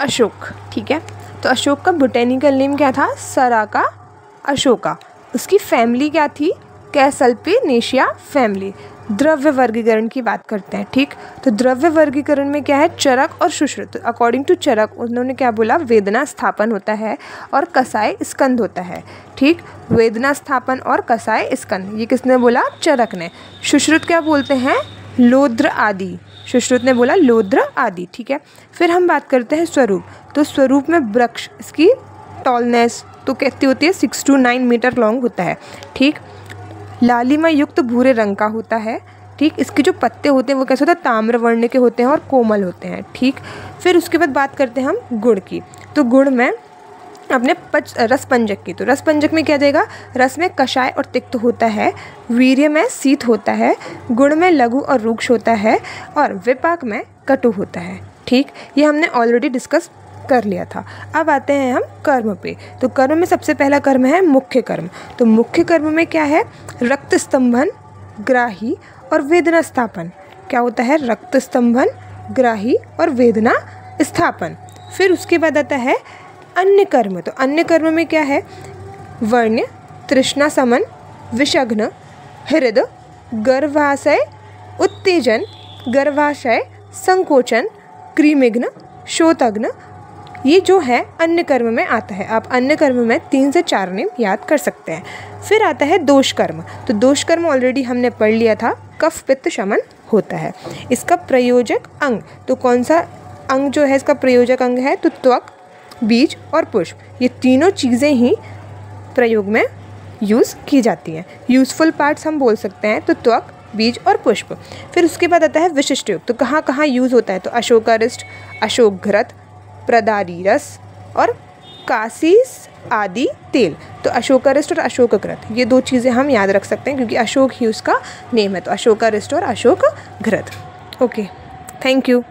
अशोक, ठीक है। तो अशोक का बोटेनिकल नेम क्या था? सराका अशोका। उसकी फैमिली क्या थी? कैसल्पिनेशिया फैमिली। द्रव्य वर्गीकरण की बात करते हैं, ठीक। तो द्रव्य वर्गीकरण में क्या है? चरक और सुश्रुत। अकॉर्डिंग टू चरक उन्होंने क्या बोला? वेदना स्थापन होता है और कसाय स्कंद होता है, ठीक। वेदना स्थापन और कसाय स्कंद, ये किसने बोला? चरक ने। सुश्रुत क्या बोलते हैं? लोद्र आदि। सुश्रुत ने बोला लोद्र आदि, ठीक है। फिर हम बात करते हैं स्वरूप। तो स्वरूप में वृक्ष, इसकी टॉलनेस तो कितनी होती है? 6 to 9 मीटर लॉन्ग होता है, ठीक। लालिमा युक्त भूरे रंग का होता है, ठीक। इसके जो पत्ते होते हैं वो कैसे होते हैं? ताम्र वर्ण के होते हैं और कोमल होते हैं, ठीक। फिर उसके बाद बात करते हैं हम गुण की। तो गुण में अपने रसपंजक की। तो रसपंजक में क्या देगा? रस में कषाय और तिक्त होता है, वीर्य में शीत होता है, गुण में लघु और रुक्ष होता है और विपाक में कटु होता है, ठीक। ये हमने ऑलरेडी डिस्कस कर लिया था। अब आते हैं हम कर्म पे। तो कर्म में सबसे पहला कर्म है मुख्य कर्म। तो मुख्य कर्म में क्या है? रक्त स्तंभन, ग्राही और वेदना स्थापन। क्या होता है? रक्त स्तंभन, ग्राही और वेदना स्थापन। फिर उसके बाद आता है अन्य कर्म। तो अन्य कर्म में क्या है? वर्ण्य, तृष्णा समन, विषघ्न, हृद, गर्भाशय उत्तेजन, गर्भाशय संकोचन, क्रीमिघ्न, शोतघ्न, ये जो है अन्य कर्म में आता है। आप अन्य कर्म में 3 से 4 नेम याद कर सकते हैं। फिर आता है दोष कर्म। तो दोष कर्म ऑलरेडी हमने पढ़ लिया था, कफ पित्त शमन होता है। इसका प्रयोजक अंग, तो कौन सा अंग जो है इसका प्रयोजक अंग है? तो त्वक, बीज और पुष्प, ये तीनों चीज़ें ही प्रयोग में यूज़ की जाती हैं। यूज़फुल पार्ट्स हम बोल सकते हैं तो त्वक, बीज और पुष्प। फिर उसके बाद आता है विशिष्ट योग। तो कहाँ कहाँ यूज़ होता है? तो अशोकारिष्ट, अशोक घृत, प्रदारी रस और कासीस आदि तेल। तो अशोकारिष्ट और अशोक घृत, ये 2 चीज़ें हम याद रख सकते हैं क्योंकि अशोक ही उसका नेम है। तो अशोकारिष्ट और अशोक घृत। Okay, thank you.